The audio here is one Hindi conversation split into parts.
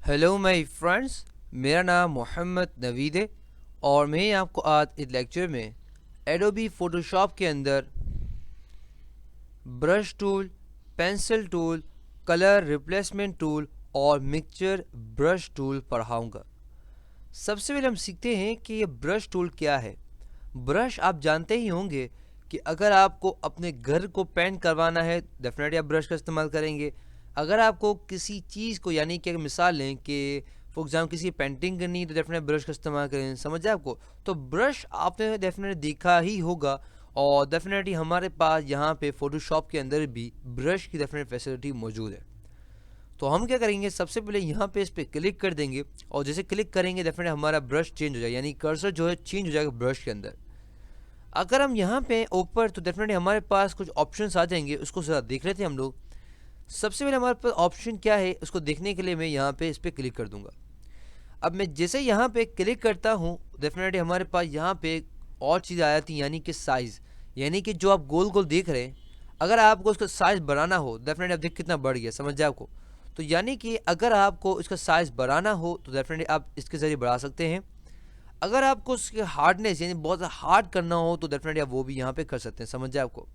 हेलो माय फ्रेंड्स, मेरा नाम मोहम्मद नवीद है और मैं आपको आज इस लेक्चर में एडोबी फ़ोटोशॉप के अंदर brush tool, pencil tool, colour replacement tool और मिक्सचर ब्रश टूल पढ़ाऊंगा। सबसे पहले हम सीखते हैं कि ये ब्रश टूल क्या है। ब्रश आप जानते ही होंगे कि अगर आपको अपने घर को पेंट करवाना है डेफिनेटली आप ब्रश का इस्तेमाल करेंगे। अगर आपको किसी चीज़ को यानी कि मिसाल लें कि फॉर एग्जाम्पल किसी पेंटिंग करनी है तो डेफिनेट ब्रश का इस्तेमाल करें, समझ आए आपको। तो ब्रश आपने डेफिनेट देखा ही होगा और डेफिनेटली हमारे पास यहाँ पे फोटोशॉप के अंदर भी ब्रश की डेफिनेट फैसिलिटी मौजूद है। तो हम क्या करेंगे, सबसे पहले यहाँ पे इस पर क्लिक कर देंगे और जैसे क्लिक करेंगे डेफिनेट हमारा ब्रश चेंज हो जाएगा, यानी कर्सर जो है चेंज हो जाएगा ब्रश के अंदर। अगर हम यहाँ पे ऊपर तो डेफिनेटली हमारे पास कुछ ऑप्शंस आ जाएंगे, उसको ज़रा देख लेते हैं हम लोग। सबसे पहले हमारे पास ऑप्शन क्या है उसको देखने के लिए मैं यहाँ पे इस पर क्लिक कर दूंगा। अब मैं जैसे यहाँ पे क्लिक करता हूँ डेफिनेटली हमारे पास यहाँ पे और चीज़ आ जाती है, यानी कि साइज़, यानी कि जो आप गोल गोल देख रहे हैं अगर आपको उसका साइज़ बढ़ाना हो डेफिनेटली आप देख कितना बढ़ गया, समझ जाए आपको। तो यानी कि अगर आपको इसका साइज़ बढ़ाना हो तो डेफिनेटली आप इसके ज़रिए बढ़ा सकते हैं। अगर आपको उसकी हार्डनेस यानी बहुत हार्ड करना हो तो डेफिनेटली आप वो भी यहाँ पे कर सकते हैं, समझ जाए आपको।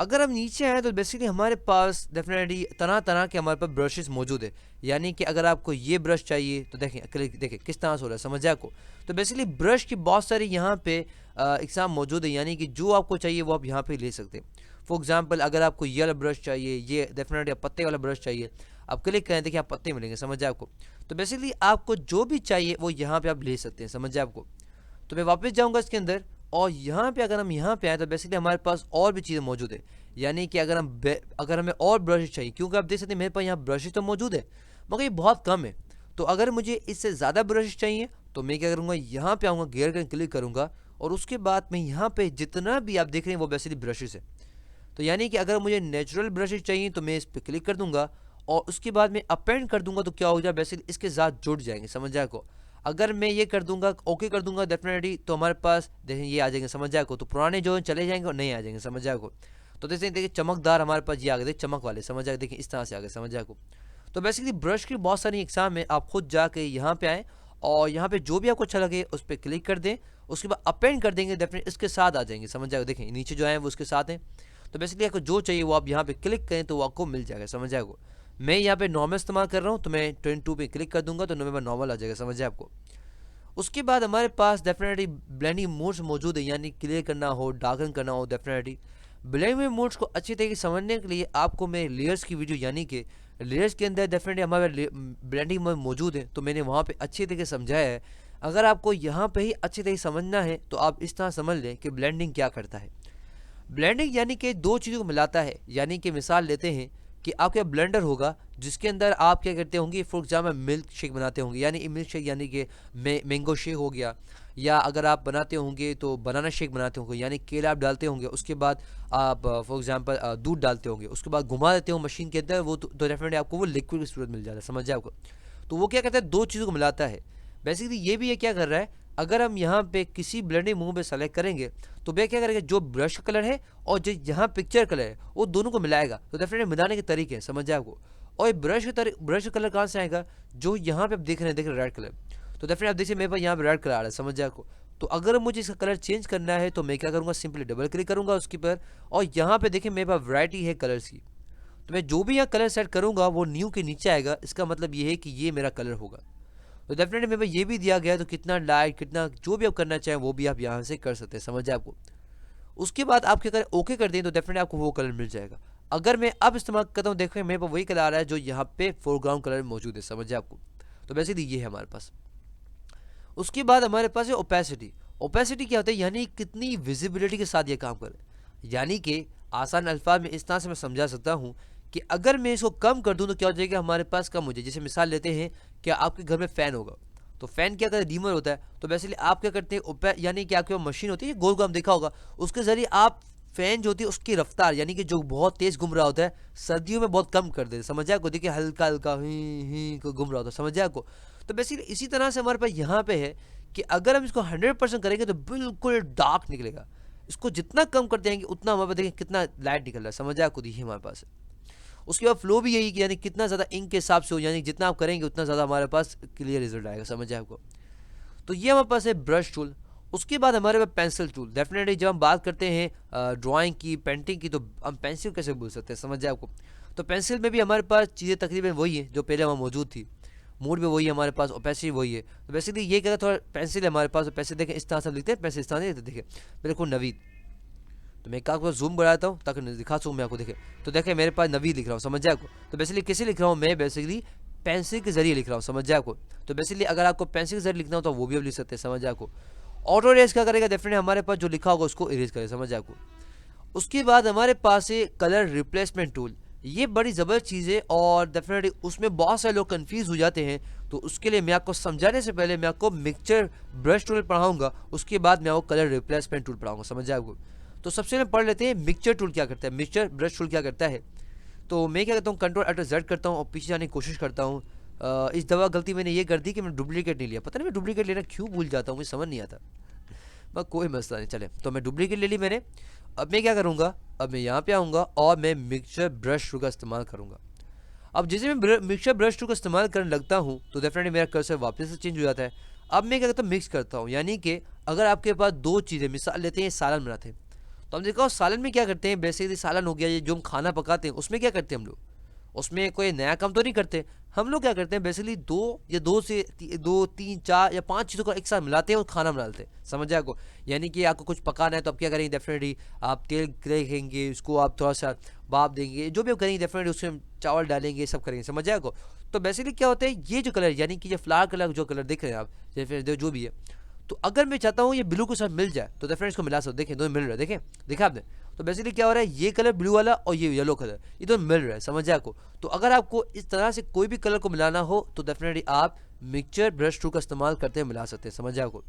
अगर हम नीचे आए तो बेसिकली हमारे पास डेफिनेटली तरह तरह के हमारे पास ब्रशेस मौजूद है, यानी कि अगर आपको ये ब्रश चाहिए तो देखें देखें किस तरह से हो रहा है, समझ आपको। तो बेसिकली ब्रश की बहुत सारी यहाँ पे एग्जाम मौजूद है, यानी कि जो आपको चाहिए वो आप यहाँ पे ले सकते हैं। फॉर एग्जाम्पल अगर आपको ये वाला ब्रश चाहिए, ये डेफिनेटली पत्ते वाला ब्रश चाहिए, आप क्लिक करें देखिए आप पत्ते मिलेंगे, समझ आपको। तो बेसिकली आपको जो भी चाहिए वो यहाँ पे आप ले सकते हैं, समझ आपको। तो मैं वापस जाऊँगा इसके अंदर और यहाँ पे अगर हम यहाँ पे आए तो बेसिकली हमारे पास और भी चीज़ें मौजूद है, यानी कि अगर हमें और ब्रश चाहिए, क्योंकि आप देख सकते हैं मेरे पास यहाँ ब्रश तो मौजूद है मगर ये बहुत कम है। तो अगर मुझे इससे ज़्यादा ब्रश चाहिए तो मैं क्या करूँगा, यहाँ पे आऊँगा, गियर कर क्लिक करूँगा और उसके बाद मैं यहाँ पे जितना भी आप देख रहे हैं वो बेसिकली ब्रशेस है। तो यानी कि अगर मुझे नेचुरल ब्रशेस चाहिए तो मैं इस पर क्लिक कर दूंगा और उसके बाद मैं अपेंड कर दूंगा, तो क्या हो जाए बेसिकली इसके साथ जुड़ जाएंगे, समझ जाए को। अगर मैं ये कर दूंगा, ओके कर दूंगा डेफिनेटली, तो हमारे पास देखें ये आ जाएंगे, समझ जाए को। तो पुराने जो चले जाएंगे और नए आ जाएंगे, समझ जाए को। तो देखिए देखिए चमकदार हमारे पास ये आ गए, चमक वाले, समझ जाए, देखिए इस तरह से आ गए, समझ जाए को। तो बेसिकली ब्रश की बहुत सारी एग्जाम है, आप खुद जाके यहाँ पे आएँ और यहाँ पे जो भी आपको अच्छा लगे उस पर क्लिक कर दें, उसके बाद अपेंड कर देंगे, डेफिनेट इसके साथ आ जाएंगे, समझ जाएगा। देखें नीचे जो है वो उसके साथ हैं। तो बेसिकली आपको जो चाहिए वो आप यहाँ पे क्लिक करें तो वो आपको मिल जाएगा, समझ जाएगा। मैं यहाँ पे नॉर्मल इस्तेमाल कर रहा हूँ तो मैं 22 पे क्लिक कर दूंगा तो नॉर्मल नॉर्मल आ जाएगा, समझ जाए आपको। उसके बाद हमारे पास डेफिनेटली ब्लेंडिंग मोड्स मौजूद है, यानी क्लियर करना हो, डार्कन करना हो, डेफिनेटली ब्लेंडिंग मोड्स को अच्छी तरीके से समझने के लिए आपको मैं लेयर्स की वीडियो, यानी कि लेयर्स के अंदर डेफिनेटली हमारे ब्लेंडिंग मोड मौजूद है तो मैंने वहाँ पे अच्छी तरीके से समझाया है। अगर आपको यहाँ पे ही अच्छी तरीके समझना है तो आप इस तरह समझ लें कि ब्लेंडिंग क्या करता है। ब्लेंडिंग यानी कि दो चीज़ों को मिलाता है, यानी कि मिसाल लेते हैं कि आपके ब्लेंडर होगा जिसके अंदर आप क्या करते होंगे, फॉर एग्जाम्पल मिल्क शेक बनाते होंगे, यानी मिल्क शेक यानी कि मैंगो शेक हो गया, या अगर आप बनाते होंगे तो बनाना शेक बनाते होंगे, यानी केला आप डालते होंगे, उसके बाद आप फॉर एग्जांपल दूध डालते होंगे, उसके बाद घुमा देते हो मशीन के अंदर, वो तो डेफिनेटली आपको वो लिक्विड की सूरत मिल जाता है, समझ जाए आपको। तो वो क्या कहता है, दो चीज़ों को मिलाता है। बेसिकली ये भी ये क्या कर रहा है, अगर हम यहाँ पे किसी ब्लेंडिंग मूव पे सेलेक्ट करेंगे तो वह क्या करेगा, जो ब्रश का कलर है और जो यहाँ पिक्चर कलर है वो दोनों को मिलाएगा। तो डेफिनेटली मिलाने के तरीके हैं, समझ जाए आपको। और ये ब्रश का कलर कहाँ से आएगा, जो यहाँ पे आप देख रहे हैं रेड कलर। तो डेफिनेटली आप देखिए मेरे पास यहाँ पे रेड कलर आ रहा है, समझ जाए आपको। तो अगर मुझे इसका कलर चेंज करना है तो मैं क्या करूँगा, सिंपली डबल क्लिक करूँगा उसके पर और यहाँ पे देखिए मेरे पास वैरायटी है कलर्स की। तो मैं जो भी यहाँ कलर सेट करूँगा वो न्यू के नीचे आएगा, इसका मतलब ये है कि ये मेरा कलर होगा। तो डेफिनेटली मेरे पास ये भी दिया गया है, तो कितना लाइट कितना जो भी आप करना चाहें वो भी आप यहाँ से कर सकते हैं, समझ जाए आपको। उसके बाद आप क्या करें, ओके कर दें तो डेफिनेटली आपको वो कलर मिल जाएगा। अगर मैं अब इस्तेमाल करता हूँ, देखें मेरे पास वही कलर आ रहा है जो यहाँ पे फोरग्राउंड कलर मौजूद है, समझ जाए आपको। तो बेसिकली ये है हमारे पास। उसके बाद हमारे पास है ओपेसिटी। ओपेसिटी क्या होता है, यानी कितनी विजिबिलिटी के साथ ये काम करे, यानी कि आसान अल्फाज में इस तरह से मैं समझा सकता हूँ कि अगर मैं इसको कम कर दूँ तो क्या हो जाएगा, हमारे पास कम हो जाए। जैसे मिसाल लेते हैं कि आपके घर में फ़ैन होगा, तो फ़ैन क्या करता है, डीमर होता है। तो बेसिकली आप क्या करते हैं, यानी कि आपके पास मशीन होती है गोल गोल देखा होगा, उसके ज़रिए आप फ़ैन जो होती है उसकी रफ्तार, यानी कि जो बहुत तेज़ घूम रहा होता है सर्दियों में बहुत कम कर देते, समझ जाए को। देखिए हल्का हल्का ही को घूम रहा होता है, समझ जाए को। तो बेसिकली इसी तरह से हमारे पास यहाँ पे है कि अगर हम इसको 100% करेंगे तो बिल्कुल डार्क निकलेगा। इसको जितना कम करते जाएंगे उतना हमारे पास देखिए कितना लाइट निकल रहा है, समझ आया, खुद ही हमारे पास है। उसके बाद फ्लो भी यही कि यानी कितना ज़्यादा इंक के हिसाब से हो, यानी जितना आप करेंगे उतना ज़्यादा हमारे पास क्लियर रिजल्ट आएगा, समझ आए आपको। तो ये हमारे पास है ब्रश टूल। उसके बाद हमारे पास पेंसिल टूल। डेफिनेटली जब हम बात करते हैं ड्राइंग की, पेंटिंग की, तो हम पेंसिल कैसे भूल सकते हैं, समझ जाए आपको। तो पेंसिल में भी हमारे पास चीज़ें तकरीबन वही है जो पहले वहाँ मौजूद थी, मूड भी वही है हमारे पास, ओपेसिटी वही है। तो बेसिकली ये कहता थोड़ा पेंसिल है हमारे पास, पेंसिल देखें इस तरह से हम लिखते हैं, पेंसिल इस तरह से लिखते, देखिए मेरे को नवीद, तो मैं आपको जूम बढ़ाता हूँ ताकि दिखा सकूँ मैं आपको, देखें तो देखें मेरे पास नवीद लिख रहा हूँ, समझ जाए आपको। तो बेसिकली किसे लिख रहा हूँ मैं, बेसिकली पेंसिल के जरिए लिख रहा हूँ, समझ जाए आपको। तो बेसिकली अगर आपको पेंसिल के जरिए लिखना हो तो वो भी आप लिख सकते हैं, समझ जाए आपको। ऑटो इरेज क्या करेगा, डेफिनेटली हमारे पास जो लिखा होगा उसको इरेज करेगा, समझ जाए आपको। उसके बाद हमारे पास है कलर रिप्लेसमेंट टूल। ये बड़ी ज़बरदस्त चीज़ है और डेफिनेटली उसमें बहुत सारे लोग कंफ्यूज हो जाते हैं। तो उसके लिए मैं आपको समझाने से पहले मैं आपको मिक्सचर ब्रश टूल पढ़ाऊंगा, उसके बाद मैं आपको कलर रिप्लेसमेंट टूल पढ़ाऊंगा, समझ जाए आपको। तो सबसे पहले पढ़ लेते हैं मिक्सचर टूल क्या करता है, मिक्सचर ब्रश टूल क्या करता है। तो मैं क्या करता हूँ, कंट्रोल अल्टर जेड करता हूँ और पीछे जाने की कोशिश करता हूँ। इस दफ़ा गलती मैंने ये कर दी कि मैंने डुप्लीकेट नहीं लिया, पता नहीं मैं डुप्लीकेट लेना क्यों भूल जाता हूँ, मुझे समझ नहीं आता। बस कोई मसला नहीं, चले तो मैं डुप्लीकेट ले ली मैंने। अब मैं क्या करूँगा, अब मैं यहाँ पे आऊँगा और मैं मिक्सचर ब्रश टूल का इस्तेमाल करूँगा। अब जैसे मैं मिक्सचर ब्रश टूल का इस्तेमाल करने लगता हूँ तो डेफिनेटली मेरा कर्सर वापस से चेंज हो जाता है। अब मैं क्या करता हूँ, मिक्स करता हूँ, यानी कि अगर आपके पास दो चीज़ें, मिसाल लेते हैं सालन बनाते हैं, तो हम देखो सालन में क्या करते हैं, बेसिकली सालन हो गया ये जो हम खाना पकाते हैं उसमें क्या करते हैं हम लोग, उसमें कोई नया काम तो नहीं करते। हम लोग क्या करते हैं, बेसिकली दो तीन चार या पांच चीज़ों को एक साथ मिलाते हैं और खाना बना लेते हैं, समझ जाए आपको। यानी कि आपको कुछ पकाना है तो आप क्या करेंगे, डेफिनेटली आप तेल रखेंगे, उसको आप थोड़ा सा भाप देंगे, जो भी आप करेंगे डेफिनेटली उसमें चावल डालेंगे, सब करेंगे, समझ जाए आपको। तो बेसिकली क्या होता है, ये जो कलर यानी कि ये फ्लावर कलर जो कलर देख रहे हैं आप, या जो भी है, तो अगर मैं चाहता हूँ ये ब्लू के साथ मिल जाए तो डेफिनेटली इसको मिला सकते, देखें दोनों मिल रहा है, देखें देखा आपने। तो बेसिकली क्या हो रहा है, ये कलर ब्लू वाला और ये येलो कलर, ये दोनों मिल रहा है, समझ जाए आपको। तो अगर आपको इस तरह से कोई भी कलर को मिलाना हो तो डेफिनेटली आप मिक्सचर ब्रश टूल का इस्तेमाल करते हैं, मिला सकते हैं, समझ जाए आपको।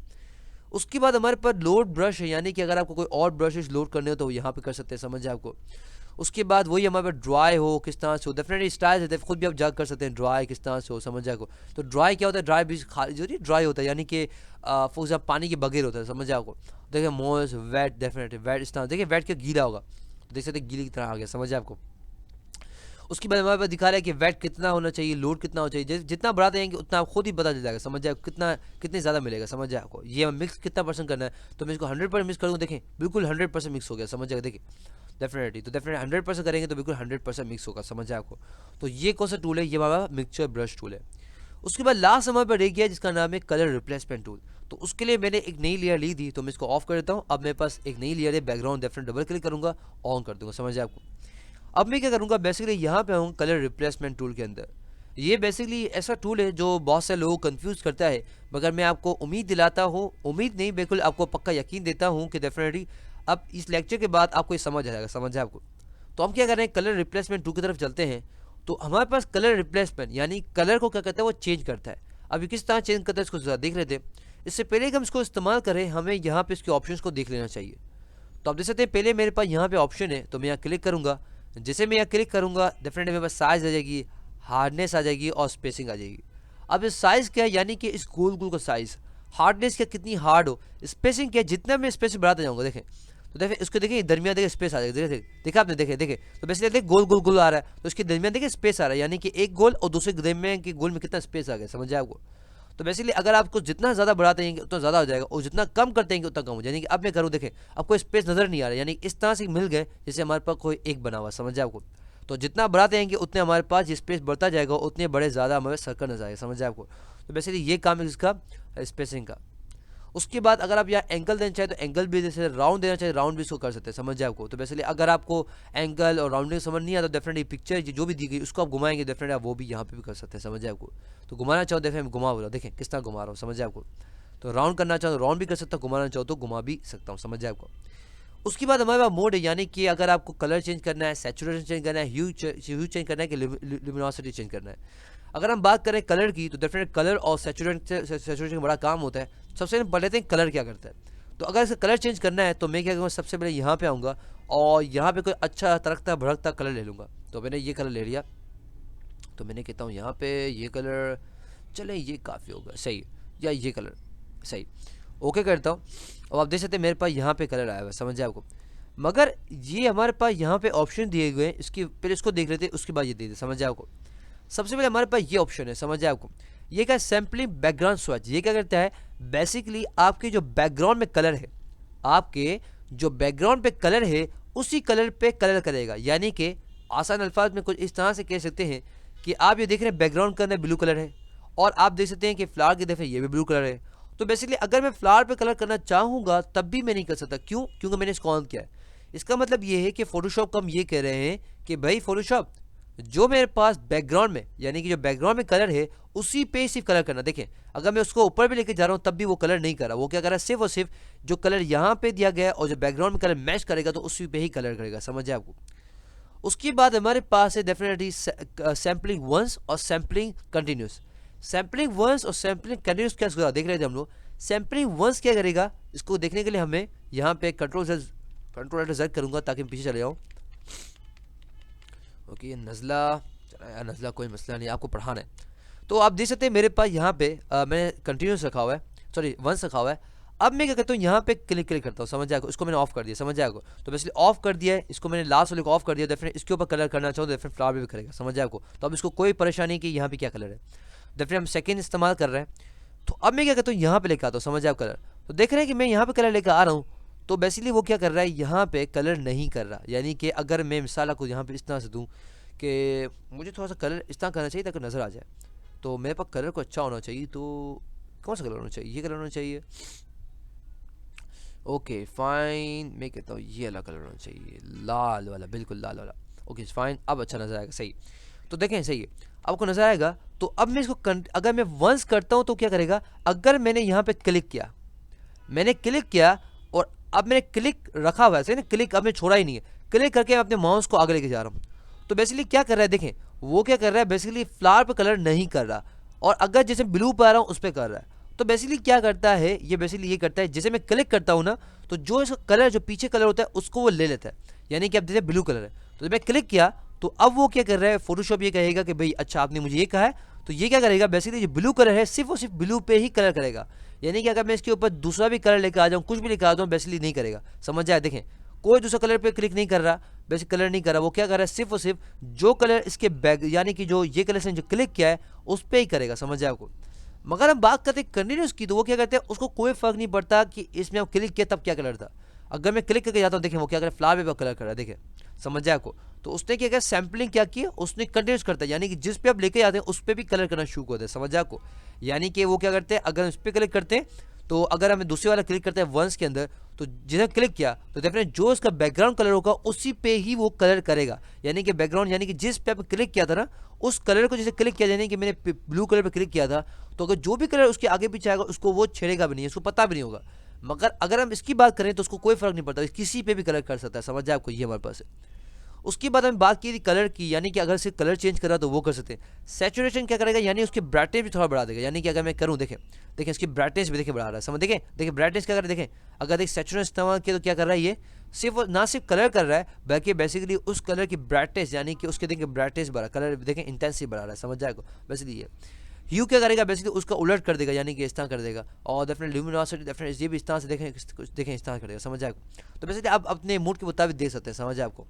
उसके बाद हमारे पास लोड ब्रश है, यानी कि अगर आपको कोई और ब्रशेस लोड करने हो तो यहाँ पे कर सकते हैं, समझ जाए आपको। उसके बाद वही हमारे पास ड्राई हो किस तरह से हो, डेफिनेटली स्टाइल है, खुद भी आप जाग कर सकते हैं ड्राई किस तरह से हो, समझ जाए को। तो ड्राई क्या होता है, ड्राई भी जो ड्राई होता है, यानी कि फॉर एग्जाम्पल पानी के बगैर होता है, समझ जाए आपको। देखिए मॉइस्ट, वेट, डेफिनेटली वेट इस तरह, देखिए वेट क्या गीला होगा, तो देख सकते गीली की तरह आ गया, समझ जाए आपको। उसके बाद हमारे पास दिखा रहा है कि वेट कितना होना चाहिए, लोड कितना होना चाहिए, जितना बढ़ाते जाएंगे उतना आप खुद ही पता चल जाएगा, समझ जाए कितना कितने ज़्यादा मिलेगा, समझ जाए आपको। ये मिक्स कितना परसेंट करना है, तो मैं इसको 100% मिक्स करूँगा, देखें बिल्कुल 100% मिक्स हो गया, समझ जाएगा, देखिए डेफिनेटली। तो डेफिनेटली 100% करेंगे तो बिल्कुल 100% मिक्स होगा, समझ जाए आपको। तो ये कौन सा टूल है, ये हमारा मिक्सचर ब्रश टूल है। उसके बाद लास्ट हमारे पास रह गया जिसका नाम है कलर रिप्लेसमेंट टूल। तो उसके लिए मैंने एक नई लेयर ली थी, तो मैं इसको ऑफ कर देता हूँ। अब मेरे पास एक नई लेयर है बैकग्राउंड, डेफिनेट डबल क्लिक करूँगा, ऑन कर दूँगा, समझ जाए आपको। अब मैं क्या करूँगा, बेसिकली यहाँ पे आऊँ कलर रिप्लेसमेंट टूल के अंदर। ये बेसिकली ऐसा टूल है जो बहुत से लोगों को कंफ्यूज करता है, मगर मैं आपको उम्मीद दिलाता हूँ, उम्मीद नहीं बिल्कुल आपको पक्का यकीन देता हूँ कि डेफिनेटली अब इस लेक्चर के बाद आपको ये समझ आ जाएगा, समझ है आपको। तो हम क्या कर रहे हैं, कलर रिप्लेसमेंट टूल की तरफ चलते हैं। तो हमारे पास कलर रिप्लेसमेंट यानी कलर को क्या करता है, वो चेंज करता है। अब ये किस तरह चेंज करता है इसको देख लेते हैं। इससे पहले कि हम इसको इस्तेमाल करें हमें यहाँ पे इसके ऑप्शंस को देख लेना चाहिए। तो आप देख सकते हैं पहले मेरे पास यहाँ पे ऑप्शन है, तो मैं यहाँ क्लिक करूँगा। जैसे मैं यहाँ क्लिक करूँगा डेफिनेटली मेरे पास साइज आ जाएगी, हार्डनेस आ जाएगी और स्पेसिंग आ जाएगी। अब इस साइज़ क्या है, यानी कि इस गोल गोल का साइज़, हार्डनेस क्या कितनी हार्ड हो, स्पेसिंग क्या जितना मैं स्पेस बढ़ाता जाऊँगा, देखें तो देखिए इसको देखिए दरमियान देखिए स्पेस आ जाएगा, देखिए देखा आपने, देखे देखे तो बेसिकली देखिए गोल गोल गोल आ रहा है, तो इसके दरमियान देखिए स्पेस आ रहा है, यानी कि एक गोल और दूसरे दरमियान के गोल में कितना स्पेस आ गया, समझ जाए आपको। तो बेसिकली अगर आपको जितना ज़्यादा बढ़ाते हैं उतना ज़्यादा हो जाएगा और जितना कम करते हैं उतना कम हो जाएगा। यानी कि अब मैं करूँ, देखें आपको स्पेस नज़र नहीं आ रहा है, यानी इस तरह से मिल गए जैसे हमारे पास कोई एक बना हुआ, समझ जाए आपको। तो जितना बढ़ाते हैं उतने हमारे पास स्पेस बढ़ता जाएगा, उतने बड़े ज़्यादा हमारे सर्कल नजर आएगा, समझ जाए आपको। तो बेसिकली ये काम है इसका स्पेसिंग का। उसके बाद अगर आप यहाँ एंगल देना चाहें तो एंगल भी, जैसे राउंड देना चाहे राउंड भी इसको कर सकते हैं, समझ जाए आपको। तो बेसिकली अगर आपको एंगल और राउंडिंग समझ नहीं आता तो डेफिनेटली पिक्चर जो भी दी गई उसको आप घुमाएंगे, डेफिनेटली आप वो भी यहाँ पे भी कर सकते हैं, समझ जाए आपको। तो घुमाना चाहो देखिए मैं घुमा बोला, देखें किस तरह घुमा रहा हूँ, समझ जाए आपको। तो राउंड करना चाहो तो राउंड भी कर सकता हूँ, घुमाना चाहो तो घुमा भी सकता हूँ, समझ जाए आपको। उसके बाद हमारे पास मोड है, यानी कि अगर आपको कलर चेंज करना है, सैचुरेशन चेंज करना है, ह्यू चेंज करना है कि लुमिनोसिटी चेंज करना है। अगर हम बात करें कलर की तो डेफिनेट कलर और सैचुरेशन का बड़ा काम होता है। सबसे पहले पढ़ लेते हैं कलर क्या करता है। तो अगर इसका कलर चेंज करना है तो मैं क्या करूँगा, सबसे पहले यहाँ पे आऊँगा और यहाँ पे कोई अच्छा तड़कता भड़कता कलर ले लूँगा। तो मैंने ये कलर ले लिया, तो मैंने कहता हूँ यहाँ पे ये कलर चले, ये काफ़ी होगा सही, या ये कलर सही, ओके करता हूँ। अब आप देख सकते हैं मेरे पास यहाँ पे कलर आया हुआ है, समझ जाए आपको। मगर ये हमारे पास यहाँ पे ऑप्शन दिए हुए हैं, इसकी पहले इसको देख लेते हैं, उसके बाद ये दे दे, समझ आए आपको। सबसे पहले हमारे पास ये ऑप्शन है, समझ आए आपको। ये क्या है, सैम्पलिंग बैकग्राउंड स्वैच। ये क्या करता है, बेसिकली आपके जो बैकग्राउंड में कलर है, आपके जो बैकग्राउंड पे कलर है उसी कलर पे कलर करेगा। यानी कि आसान अल्फाज में कुछ इस तरह से कह सकते हैं कि आप ये देख रहे हैं बैकग्राउंड के अंदर ब्लू कलर है, और आप देख सकते हैं कि फ्लावर की तरफ ये भी ब्लू कलर है। तो बेसिकली अगर मैं फ्लावर पे कलर करना चाहूँगा तब भी मैं नहीं कर सकता। क्यों? क्योंकि मैंने इसको ऑन किया है। इसका मतलब ये है कि फोटोशॉप को हम ये कह रहे हैं कि भाई फोटोशॉप, जो मेरे पास बैकग्राउंड में, यानी कि जो बैकग्राउंड में कलर है उसी पे सिर्फ कलर करना। देखें, अगर मैं उसको ऊपर भी लेके जा रहा हूँ तब भी वो कलर नहीं कर रहा। वो क्या कर रहा है, सिर्फ और सिर्फ जो कलर यहाँ पे दिया गया है और जो बैकग्राउंड में कलर मैच करेगा तो उसी पे ही कलर करेगा। समझ आपको। उसके बाद हमारे पास है डेफिनेटली सैम्पलिंग वंस और सैम्पलिंग कंटिन्यूस। सैम्पलिंग वंस और सैम्पलिंग कंटिन्यूस क्या देख रहे थे हम लोग। सैम्पलिंग वंस क्या करेगा, इसको देखने के लिए हमें यहाँ पे कंट्रोल Z करूँगा ताकि मैं पीछे चले जाऊँ। ओके, नज़ला, चला यार नज़ला, कोई मसला नहीं, आपको पढ़ाना है। तो आप देख सकते हैं मेरे पास यहाँ पे मैंने कंटिन्यूस रखा हुआ है, सॉरी वंस रखा हुआ है। अब मैं क्या करता हूँ, यहाँ पे क्लिक करता हूँ, समझ जाएगा। इसको मैंने ऑफ कर दिया, समझ जाएगा। तो बेसिकली ऑफ कर दिया है, इसको मैंने लास्ट वाले को ऑफ कर दिया। डेफिनेट इसके ऊपर कलर करना चाहूँ तो डेफिनेट फ्लावर भी करेगा, समझ जाएगा। तो अब इसको कोई परेशानी कि यहाँ पे क्या कलर है, डेफिनेट हम सेकेंड इस्तेमाल कर रहे हैं। तो अब मैं क्या करता हूँ, यहाँ पे लेकर आता हूँ, समझ जाएगा कलर। तो देख रहे हैं कि मैं यहाँ पे कलर लेकर आ रहा हूँ, तो बेसिकली वो क्या कर रहा है, यहाँ पे कलर नहीं कर रहा। यानी कि अगर मैं मिसाल को यहाँ पे इस तरह से दूँ कि मुझे थोड़ा सा कलर इस तरह करना चाहिए ताकि नज़र आ जाए, तो मेरे पास कलर को अच्छा होना चाहिए। तो कौन सा कलर होना चाहिए, ये कलर होना चाहिए। ओके फाइन, मैं कहता हूँ ये वाला कलर होना चाहिए, लाल वाला, बिल्कुल लाल वाला। ओके फाइन, अब अच्छा नज़र आएगा, सही। तो देखें सही है, आपको नज़र आएगा। तो अब मैं इसको अगर मैं वंस करता हूँ तो क्या करेगा, अगर मैंने यहाँ पे क्लिक किया, मैंने क्लिक किया और अब मैंने क्लिक रखा हुआ है, सही ना, क्लिक अब मैं छोड़ा ही नहीं है। क्लिक करके मैं अपने माउस को आगे लेके जा रहा हूँ। तो बेसिकली क्या कर रहा है, देखें वो क्या कर रहा है, बेसिकली फ्लावर पे कलर नहीं कर रहा, और अगर जैसे ब्लू पे आ रहा हूँ उस पर कर रहा है। तो बेसिकली क्या करता है ये, बेसिकली ये करता है, जैसे मैं क्लिक करता हूँ ना, तो जो इसका कलर, जो पीछे कलर होता है उसको वो ले लेता है। यानी कि अब जैसे ब्लू कलर है, तो जब मैं क्लिक किया तो अब वो क्या कर रहा है, फोटोशॉप ये कहेगा कि भाई अच्छा आपने मुझे ये कहा है, तो ये क्या करेगा, बेसिकली जो ब्लू कलर है सिर्फ और सिर्फ ब्लू पे ही कलर करेगा। यानी कि अगर मैं इसके ऊपर दूसरा भी कलर लेकर आ जाऊँ, कुछ भी लेकर आ जाऊँ, बेसिकली नहीं करेगा। समझ जाए, देखें कोई दूसरा कलर पे क्लिक नहीं कर रहा, बेसिक कलर नहीं कर रहा। वो क्या कर रहा है, सिर्फ और सिर्फ जो कलर इसके बैक, यानी कि जो ये कलर से जो क्लिक किया है उस पर ही करेगा। समझ जाए आपको। मगर हम बात करते हैं कंटिन्यूस की, तो वो क्या करते हैं, उसको कोई फर्क नहीं पड़ता कि इसमें हम क्लिक किया तब क्या कलर था। अगर मैं क्लिक करके जाता हूँ, देखें वो क्या करे, फ्लावर पे कलर कर रहा है, देखें। समझ जाए आपको। तो उसने क्या किया, सैम्पलिंग क्या किया, उसने कंटिन्यूस करता है, यानी कि जिस पे आप लेके जाते हैं उस पर भी कलर करना शुरू कर दे। समझ जाए आपको। यानी कि वो क्या करते हैं, अगर उस पर क्लिक करते हैं, तो अगर हमें दूसरे वाला क्लिक करते हैं वंस के अंदर, तो जिसे क्लिक किया तो डेफिनेट जो इसका बैकग्राउंड कलर होगा उसी पे ही वो कलर करेगा। यानी कि बैकग्राउंड, यानी कि जिस पे आप क्लिक किया था ना, उस कलर को जैसे क्लिक किया, यानी कि मैंने ब्लू कलर पे क्लिक किया था, तो अगर जो भी कलर उसके आगे पीछे आएगा उसको वो छेड़ेगा भी नहीं, उसको पता भी नहीं होगा। मगर अगर हम इसकी बात करें तो उसको कोई फर्क नहीं पड़ता, किसी पे भी कलर कर सकता है। समझ जाए आपको, ये हमारे पास है। उसके बाद हम बात की थी कलर की, यानी कि अगर सिर्फ कलर चेंज करा तो वो कर सकते हैं। सैचुरेशन क्या करेगा, यानी उसकी ब्राइटनेस भी थोड़ा बढ़ा देगा। यानी कि अगर मैं करूँ, देखें इसकी ब्राइटनेस भी देखें बढ़ा रहा है, समझ, देखें ब्राइटनेस क्या कर रहा है, देखें अगर देख सैचुरेशन इस्तेमाल किया तो क्या कर रहा है, ये सिर्फ ना सिर्फ कलर कर रहा है बल्कि बेसिकली उस कलर की ब्राइटनेस, यानी कि उसके देखें ब्राइटनेस बढ़ा, कलर देखें इंटेंसिटी बढ़ा रहा है। समझ जाएगा बेसिकली ये ह्यू क्या करेगा, बेसिकली उसका उलट कर देगा, यानी कि इस तरह कर देगा। और डेफिनेट ल्यूमिनोसिटी, डेफिनेट ये भी इस तरह से देखें इस तरह कर देगा। समझ जाएगा। तो बेसिकली आप अपने मूड के मुताबिक देख सकते हैं। समझ आपको।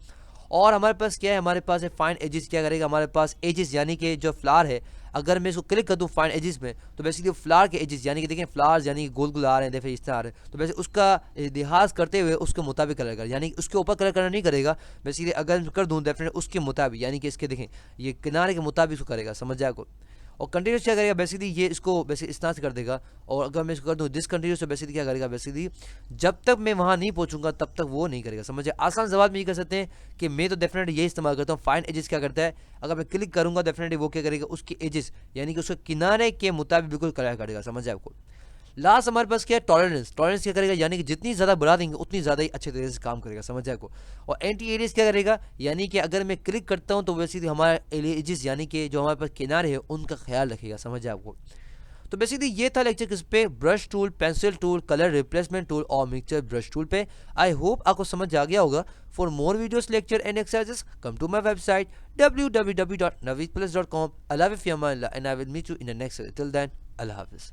और हमारे पास क्या है, हमारे पास है फाइन एजेस। क्या करेगा, हमारे पास एजेस, यानी कि जो फ्लावर है, अगर मैं इसको क्लिक कर दूँ फाइन एजेस में, तो बेसिकली फ्लावर के एजेस, यानी कि देखें फ्लावर्स यानी कि गोल गोल आ रहे हैं, देखिए इस तरह आ रहे हैं, तो बेसिकली उसका लिहाज करते हुए उसके मुताबिक कलर करेगा। यानी उसके ऊपर कलर करना नहीं करेगा, बेसिकली अगर कर दूँ डेफिनेट उसके मुताबिक, यानी कि इसके देखें ये किनारे के मुताबिक उसको करेगा। समझ जाए आपको। और कंटिन्यूस क्या करेगा, बेसिकली ये इसको बेसिकली इस तरह से कर देगा। और अगर मैं इसको कर दूँ डिसकंटिन्यूस, तो बेसिकली क्या करेगा, बेसिकली जब तक मैं वहाँ नहीं पहुँचूंगा तब तक वो नहीं करेगा। समझे। आसान जवाब में ये कर सकते हैं कि मैं तो डेफिनेटली ये इस्तेमाल करता हूँ। फाइन एजेस क्या करता है, अगर मैं क्लिक करूँगा डेफिनेटली वो क्या करेगा, उसके एजेस यानी कि उसके किनारे के मुताबिक बिल्कुल कलर करेगा। समझ आपको। लास्ट हमारे पास क्या है, टॉलरेंस। टॉलरेंस क्या करेगा, यानी कि जितनी ज़्यादा बढ़ा देंगे उतनी ज़्यादा ही अच्छे तरीके से काम करेगा। समझ जाए को। और एंटी एरियस क्या करेगा, यानी कि अगर मैं क्लिक करता हूँ तो बेसिकली हमारे एजेस यानी कि जो हमारे पास किनारे है उनका ख्याल रखेगा। समझ जाए आपको। तो बेसिकली ये था लेक्चर किस पे, brush tool, pencil tool, colour replacement tool और मिक्सचर ब्रश टूल पे। आई होप आपको समझ आ गया होगा। For more videos, lecture and exercises come to my website www.naveedplus.com. Allah and I will meet you in the next. Till then, Allah Hafiz.